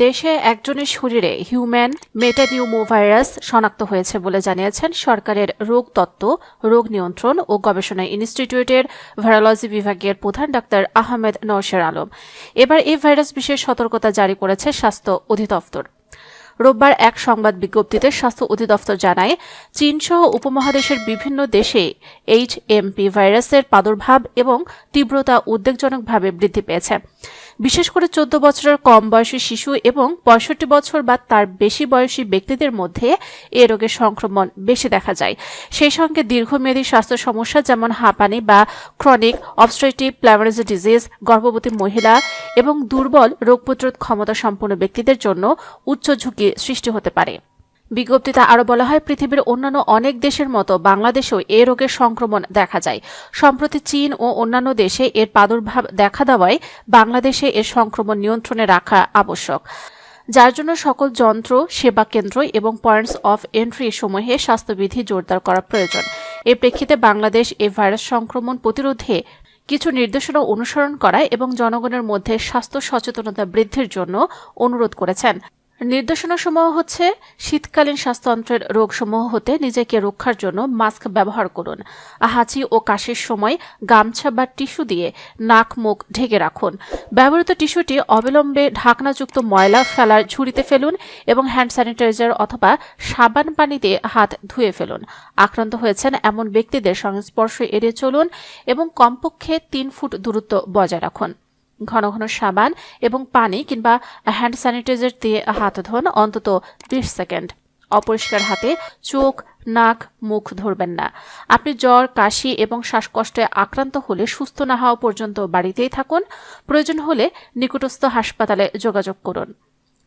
দেশে একজনের শরীরে হিউম্যান মেটানিউমোভাইরাস শনাক্ত হয়েছে বলে জানিয়েছেন সরকারের রোগ তত্ত্ব, রোগ নিয়ন্ত্রণ ও গবেষণা ইনস্টিটিউটের ভাইরোলজি বিভাগের প্রধান ডাক্তার আহমেদ নওশের আলম। এবার এই ভাইরাস বিষয়ে সতর্কতা জারি করেছে স্বাস্থ্য অধিদপ্তর। রোববার এক সংবাদ বিজ্ঞপ্তিতে স্বাস্থ্য অধিদপ্তর জানায়, চীনসহ উপমহাদেশের বিভিন্ন দেশে এইচএমপি ভাইরাসের প্রাদুর্ভাব এবং তীব্রতা উদ্বেগজনকভাবে বৃদ্ধি পেয়েছে। বিশেষ করে 14 বছরের কম বয়সী শিশু এবং 65 বছর বা তার বেশি বয়সী ব্যক্তিদের মধ্যে এ রোগের সংক্রমণ বেশি দেখা যায়। সেই সঙ্গে দীর্ঘমেয়াদী স্বাস্থ্য সমস্যা যেমন হাঁপানি বা ক্রনিক অবস্ট্রাকটিভ প্লামোনারি ডিজিজ, গর্ভবতী মহিলা এবং দুর্বল রোগ প্রতিরোধ ক্ষমতা সম্পন্ন ব্যক্তিদের জন্য উচ্চ ঝুঁকি সৃষ্টি হতে পারে। বিজ্ঞপ্তিতে আরও বলা হয়, পৃথিবীর অন্যান্য অনেক দেশের মতো বাংলাদেশেও এ রোগের সংক্রমণ দেখা যায়। সম্প্রতি চীন ও অন্যান্য দেশে এর প্রাদুর্ভাব দেখা দেওয়ায় বাংলাদেশে এর সংক্রমণ নিয়ন্ত্রণে রাখা আবশ্যক, যার জন্য সকল যন্ত্র, সেবা কেন্দ্র এবং পয়েন্টস অফ এন্ট্রি সমূহে স্বাস্থ্যবিধি জোরদার করা প্রয়োজন। এর প্রেক্ষিতে বাংলাদেশ এই ভাইরাস সংক্রমণ প্রতিরোধে কিছু নির্দেশনা অনুসরণ করা এবং জনগণের মধ্যে স্বাস্থ্য সচেতনতা বৃদ্ধির জন্য অনুরোধ করেছেন। নির্দেশনাসমূহ হচ্ছে, শীতকালীন শ্বাসতন্ত্রের রোগসমূহ হতে নিজেকে রক্ষার জন্য মাস্ক ব্যবহার করুন। হাঁচি ও কাশির সময় গামছা বা টিস্যু দিয়ে নাক মুখ ঢেকে রাখুন। ব্যবহৃত টিস্যুটি অবিলম্বে ঢাকনাযুক্ত ময়লা ফেলার ঝুড়িতে ফেলুন এবং হ্যান্ড স্যানিটাইজার অথবা সাবান পানিতে হাত ধুয়ে ফেলুন। আক্রান্ত হয়েছেন এমন ব্যক্তিদের সংস্পর্শ এড়িয়ে চলুন এবং কমপক্ষে 3 ফুট দূরত্ব বজায় রাখুন। ঘন ঘন সাবান এবং পানি কিংবা হ্যান্ড স্যানিটাইজার দিয়ে হাত ধোন অন্তত 20 সেকেন্ড। অপরিষ্কার হাতে চোখ, নাক, মুখ ধরবেন না। আপনি জ্বর, কাশি এবং শ্বাসকষ্টে আক্রান্ত হলে সুস্থ না হওয়া পর্যন্ত বাড়িতেই থাকুন। প্রয়োজন হলে নিকটস্থ হাসপাতালে যোগাযোগ করুন।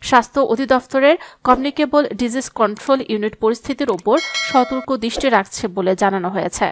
স্বাস্থ্য অধিদপ্তরের কমিউনিকেবল ডিজিজ কন্ট্রোল ইউনিট পরিস্থিতির উপর সতর্ক দৃষ্টি রাখছে বলে জানানো হয়েছে।